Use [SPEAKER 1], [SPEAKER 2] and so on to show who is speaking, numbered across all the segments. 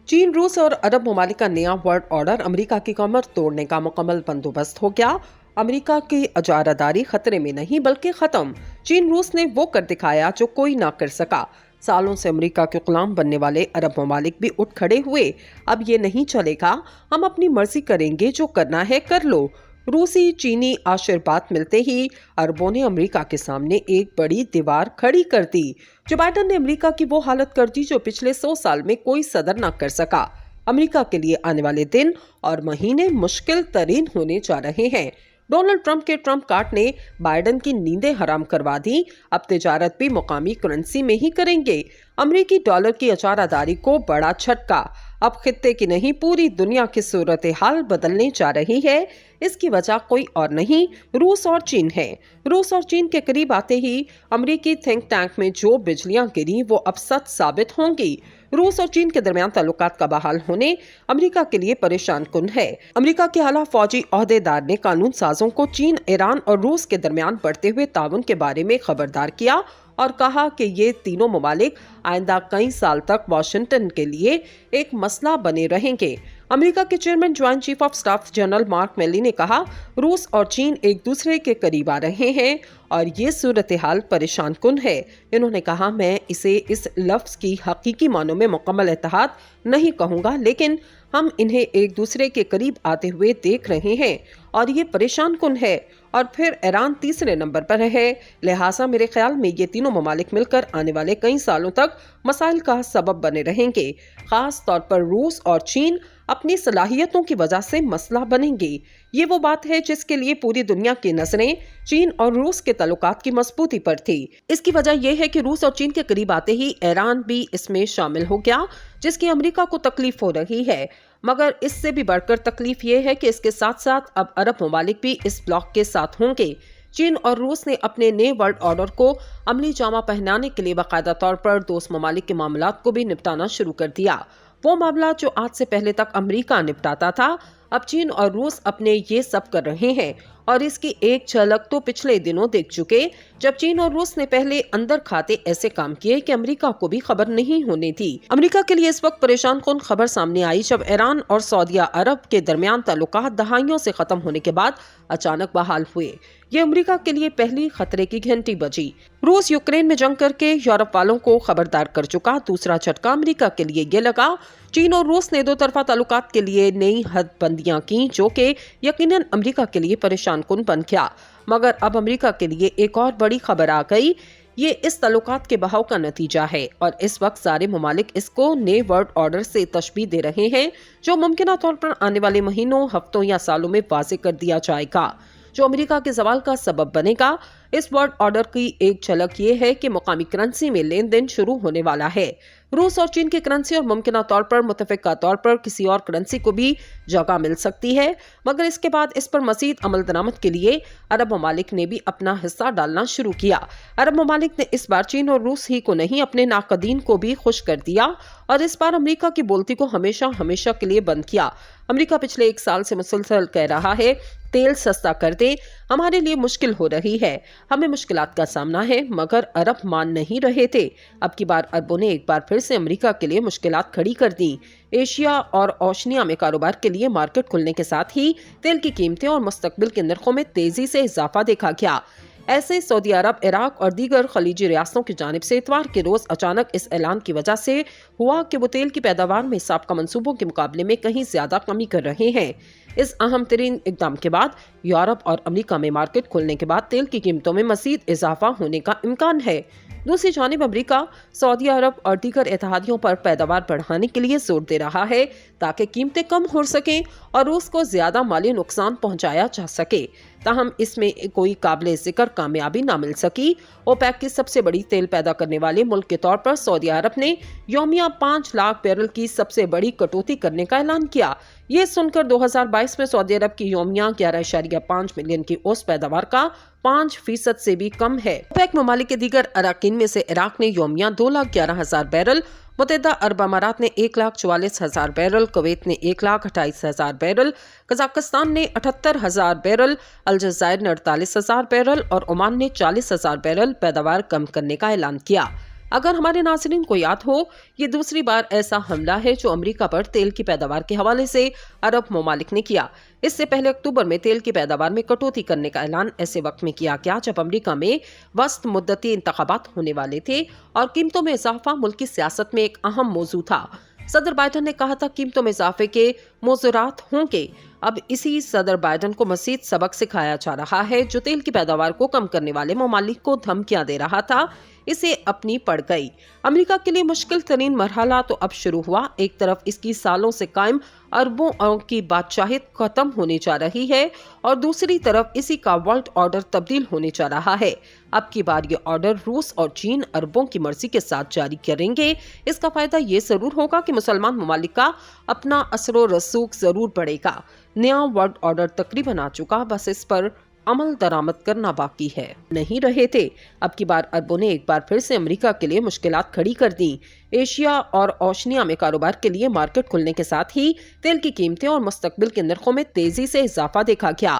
[SPEAKER 1] चीन, रूस और अरब ममालिक का नया वर्ल्ड ऑर्डर अमेरिका की कमर तोड़ने का मुकम्मल बंदोबस्त हो गया। अमेरिका की इजारादारी खतरे में नहीं बल्कि खत्म। चीन रूस ने वो कर दिखाया जो कोई ना कर सका। सालों से अमेरिका के गुलाम बनने वाले अरब ममालिक भी उठ खड़े हुए। अब ये नहीं चलेगा, हम अपनी मर्जी करेंगे, जो करना है कर लो। रूसी चीनी आशीर्वाद मिलते ही अरबों ने अमेरिका के सामने एक बड़ी दीवार खड़ी कर दी। जो बाइडन ने अमेरिका की वो हालत कर दी जो पिछले 100 साल में कोई सदर न कर सका। अमेरिका के लिए आने वाले दिन और महीने मुश्किल तरीन होने जा रहे हैं। डोनाल्ड ट्रंप के ट्रंप कार्ड ने बाइडन की नींदें हराम करवा दी। अब तिजारत भी मुकामी करेंसी में ही करेंगे। अमेरिकी डॉलर की इजारादारी को बड़ा झटका। अब खित्ते की नहीं पूरी दुनिया की सूरत हाल बदलने जा रही है। इसकी वजह कोई और नहीं, रूस और चीन है। रूस और चीन के करीब आते ही अमेरिकी थिंक टैंक में जो बिजलियां गिरी वो अब सच साबित होंगी। रूस और चीन के दरमियान ताल्लुकात का बहाल होने अमेरिका के लिए परेशान कुन है। अमेरिका के आला फौजी ओहदेदार ने कानून साजों को चीन, ईरान और रूस के दरमियान बढ़ते हुए ताउन के बारे में खबरदार किया और कहा कि ये तीनों ममालिक आइंदा कई साल तक वाशिंगटन के लिए एक मसला बने रहेंगे। अमेरिका के chairman joint chief of staff general mark मिली ने कहा, रूस और चीन एक दूसरे के करीब आ रहे हैं और ये सूरत हाल परेशान कुन है। इन्होंने कहा, मैं इसे इस लफ्ज की हकीकी मानों में मुकम्मल इत्तेहाद नहीं कहूँगा, लेकिन हम इन्हें एक दूसरे के करीब आते हुए देख रहे हैं और ये परेशान कुन है। और फिर ईरान तीसरे नंबर पर है। लिहाजा मेरे ख्याल में ये तीनों ममालिक मिलकर आने वाले कई सालों तक मसाइल का सबब बने रहेंगे। खास तौर पर रूस और चीन अपनी सलाहियतों की वजह से मसला बनेंगे। ये वो बात है जिसके लिए पूरी दुनिया की नजरें चीन और रूस के ताल्लुकात की मजबूती पर थी। इसकी वजह यह है कि रूस और चीन के करीब आते ही ईरान भी इसमें शामिल हो गया, जिसकी अमेरिका को तकलीफ हो रही है। मगर इससे भी बढ़कर तकलीफ ये है कि इसके साथ साथ अब अरब ममालिक भी इस ब्लॉक के साथ होंगे। चीन और रूस ने अपने नए वर्ल्ड ऑर्डर को अमली जामा पहनाने के लिए बाकायदा तौर पर दोस्त ममालिक के मामलात को भी निपटाना शुरू कर दिया। वो मामला जो आज से पहले तक अमेरिका निपटाता था, अब चीन और रूस अपने ये सब कर रहे हैं और इसकी एक झलक तो पिछले दिनों देख चुके, जब चीन और रूस ने पहले अंदर खाते ऐसे काम किए कि अमेरिका को भी खबर नहीं होने दी। अमेरिका के लिए इस वक्त परेशान कौन खबर सामने आई जब ईरान और सऊदी अरब के दरमियान ताल्लुकात दहाइयों से खत्म होने के बाद अचानक बहाल हुए। ये अमेरिका के लिए पहली खतरे की घंटी बजी। रूस यूक्रेन में जंग करके यूरोप वालों को खबरदार कर चुका। दूसरा झटका अमेरिका के लिए ये लगा, चीन और रूस ने दो तरफा ताल्लुकात के लिए नई हदबंदियां की, जो कि यकीनन अमेरिका के लिए परेशान कुन बन गया। मगर अब अमेरिका के लिए एक और बड़ी खबर आ गई। ये इस ताल्लुकात के बहाव का नतीजा है और इस वक्त सारे ममालिक इसको नए वर्ल्ड ऑर्डर से तशबीह दे रहे हैं, जो मुमकिन तौर पर आने वाले महीनों, हफ्तों या सालों में वाज़ेह कर दिया जाएगा, जो अमेरिका के जवाल का सबब बनेगा। इस वर्ल्ड ऑर्डर की एक झलक ये है कि मुकामी करेंसी में लेन देन शुरू होने वाला है। रूस और चीन की करेंसी और मुमकिन तौर पर मुतफिका तौर पर किसी और करेंसी को भी जगह मिल सकती है, मगर इसके बाद इस पर मजीद अमल दरामद के लिए अरब ममालिक ने भी अपना हिस्सा डालना शुरू किया। अरब ममालिक ने इस बार चीन और रूस ही को नहीं, अपने नाकदीन को भी खुश कर दिया और इस बार अमेरिका की बोलती को हमेशा हमेशा के लिए बंद किया। अमेरिका पिछले 1 साल से मुसलसल कह रहा है, तेल सस्ता कर दे, हमारे लिए मुश्किल हो रही है, हमें मुश्किलात का सामना है, मगर अरब मान नहीं रहे थे। अब की बार अरबों ने एक बार फिर से अमेरिका के लिए मुश्किलात खड़ी कर दी। एशिया और ओशनिया में कारोबार के लिए मार्केट खुलने के साथ ही तेल की कीमतें और मुस्तकबिल के नरखों में तेजी से इजाफा देखा गया। ऐसे सऊदी अरब, इराक और दीगर खलीजी रियासतों की जानिब से इतवार के रोज अचानक इस ऐलान की वजह से हुआ कि वो तेल की पैदावार में साबका मंसूबों के मुकाबले में कहीं ज्यादा कमी कर रहे हैं। इस अहम तरीन इकदाम के बाद यूरोप और अमेरिका में मार्केट खुलने के बाद तेल की कीमतों में मजीद इजाफा होने का इम्कान है। दूसरी जानिब अमेरिका सऊदी अरब और दीगर इत्तेहादियों पर पैदावार बढ़ाने के लिए जोर दे रहा है ताकि कीमतें कम हो सकें और रूस को ज्यादा माली नुकसान पहुंचाया जा सके। ताहम इसमें कोई काबिल जिक्र कामयाबी ना मिल सकी। ओपेक की सबसे बड़ी तेल पैदा करने वाले मुल्क के तौर पर सऊदी अरब ने यौमिया 5 लाख बैरल की सबसे बड़ी कटौती करने का ऐलान किया। ये सुनकर 2022 में सऊदी अरब की यौमिया 11.5 मिलियन की औसत पैदावार का 5% से भी कम है। ओपेक ममालिक के दीगर अराकीन में से इराक ने यौमिया 2,11,000 बैरल, मुत्तहिदा अरब अमारात ने 1,44,000 बैरल, कुवैत ने 1,28,000 बैरल, कजाकिस्तान ने 78,000 बैरल, अलजायर ने 48,000 बैरल और ओमान ने 40,000 बैरल पैदावार कम करने का ऐलान किया। اگر ہمارے ناظرین کو یاد ہو، یہ دوسری بار ایسا حملہ ہے جو امریکہ پر تیل کی پیداوار کے حوالے سے عرب ممالک نے کیا۔ اس سے پہلے اکتوبر میں تیل کی پیداوار میں کٹوتی کرنے کا اعلان ایسے وقت میں کیا گیا جب امریکہ میں وسط مدتی انتخابات ہونے والے تھے اور قیمتوں میں اضافہ ملکی سیاست میں ایک اہم موضوع تھا۔ صدر بائیڈن نے کہا تھا قیمتوں میں اضافے کے موضوعات ہوں گے۔ اب اسی صدر بائیڈن کو مزید سبق سکھایا جا رہا ہے جو تیل کی پیداوار کو کم کرنے والے ممالک کو دھمکیاں دے رہا تھا، اسے اپنی پڑ گئی۔ امریکہ کے لیے مشکل ترین مرحلہ تو اب شروع ہوا۔ ایک طرف اس کی سالوں سے قائم اربوں کی بادشاہت ختم ہونے جا رہی ہے اور دوسری طرف اسی کا ورلڈ آرڈر تبدیل ہونے جا رہا ہے۔ اب کی بار یہ آرڈر روس اور چین اربوں کی مرضی کے ساتھ جاری کریں گے۔ اس کا فائدہ یہ ضرور ہوگا کہ مسلمان ممالک کا اپنا اثر و رسوخ ضرور بڑھے گا۔ نیا ورلڈ آرڈر تقریباً آ چکا، بس اس پر عمل درآمد کرنا باقی ہے۔ نہیں رہے تھے۔ اب کی بار اربوں نے ایک بار پھر سے امریکہ کے لیے مشکلات کھڑی کر دیں۔ ایشیا اور اوشنیا میں کاروبار کے لیے مارکیٹ کھلنے کے ساتھ ہی تیل کی قیمتیں اور مستقبل کے نرخوں میں تیزی سے اضافہ دیکھا گیا۔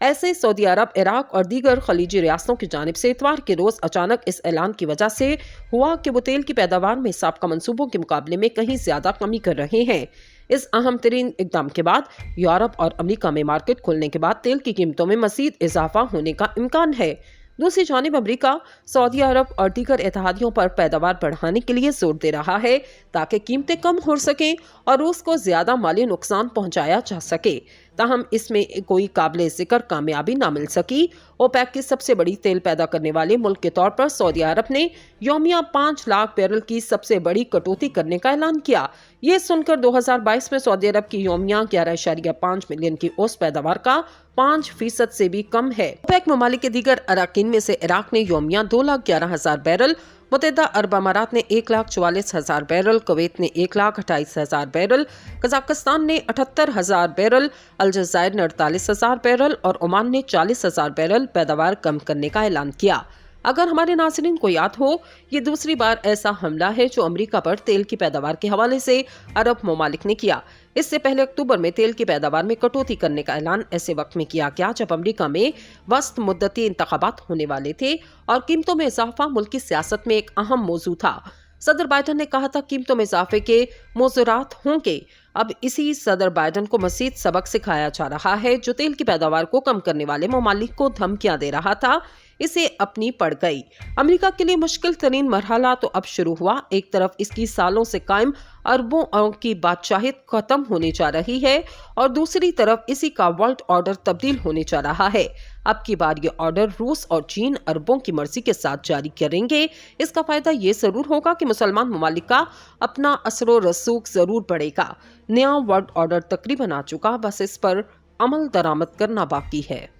[SPEAKER 1] ایسے سعودی عرب، عراق اور دیگر خلیجی ریاستوں کی جانب سے اتوار کے روز اچانک اس اعلان کی وجہ سے ہوا کہ وہ تیل کی پیداوار میں سابقہ منصوبوں کے مقابلے میں کہیں زیادہ کمی کر رہے ہیں۔ اس اہم ترین اقدام کے بعد یورپ اور امریکہ میں مارکیٹ کھلنے کے بعد تیل کی قیمتوں میں مزید اضافہ ہونے کا امکان ہے۔ دوسری جانب امریکہ سعودی عرب اور دیگر اتحادیوں پر پیداوار بڑھانے کے لیے زور دے رہا ہے تاکہ قیمتیں کم ہو سکیں اور روس کو زیادہ مالی نقصان پہنچایا جا سکے۔ تاہم اس میں کوئی قابل ذکر کامیابی نہ مل سکی۔ اوپیک کی سب سے بڑی تیل پیدا کرنے والے ملک کے طور پر سعودی عرب نے یومیہ 5 لاکھ بیرل کی سب سے بڑی کٹوتی کرنے کا اعلان کیا۔ یہ سن کر 2022 میں سعودی عرب کی یومیہ 11.5 ملین کی اوسط پیداوار کا 5% سے بھی کم ہے۔ اوپیک ممالک کے دیگر اراکین میں سے عراق نے یومیہ 2,11,000 بیرل، متحدہ عرب امارات نے 1,44,000 بیرل، کویت نے 1,28,000 بیرل، قزاقستان نے 78,000 بیرل، الجزائر نے 48,000 بیرل اور عمان نے 40,000 بیرل پیداوار کم کرنے کا اعلان کیا۔ اگر ہمارے ناظرین کو یاد ہو، یہ دوسری بار ایسا حملہ ہے جو امریکہ پر تیل کی پیداوار کے حوالے سے عرب ممالک نے کیا۔ اس سے پہلے اکتوبر میں تیل کی پیداوار میں کٹوتی کرنے کا اعلان ایسے وقت میں کیا گیا جب امریکہ میں وسط مدتی انتخابات ہونے والے تھے اور قیمتوں میں اضافہ ملکی سیاست میں ایک اہم موضوع تھا۔ صدر بائیڈن نے کہا تھا قیمتوں میں اضافے کے موضوعات ہوں گے۔ اب اسی صدر بائیڈن کو مزید سبق سکھایا جا رہا ہے جو تیل کی پیداوار کو کم کرنے والے ممالک کو دھمکیاں دے رہا تھا، اسے اپنی پڑ گئی۔ امریکہ کے لیے مشکل ترین مرحلہ تو اب شروع ہوا۔ ایک طرف اس کی سالوں سے قائم اربوں کی بادشاہت ختم ہونے جا رہی ہے اور دوسری طرف اسی کا ورلڈ آرڈر تبدیل ہونے جا رہا ہے۔ اب کی بار یہ آرڈر روس اور چین اربوں کی مرضی کے ساتھ جاری کریں گے۔ اس کا فائدہ یہ ضرور ہوگا کہ مسلمان ممالک کا اپنا اثر و رسوخ ضرور بڑھے گا۔ نیا ورلڈ آرڈر تقریباً آ چکا، بس اس پر عمل درآمد کرنا باقی ہے۔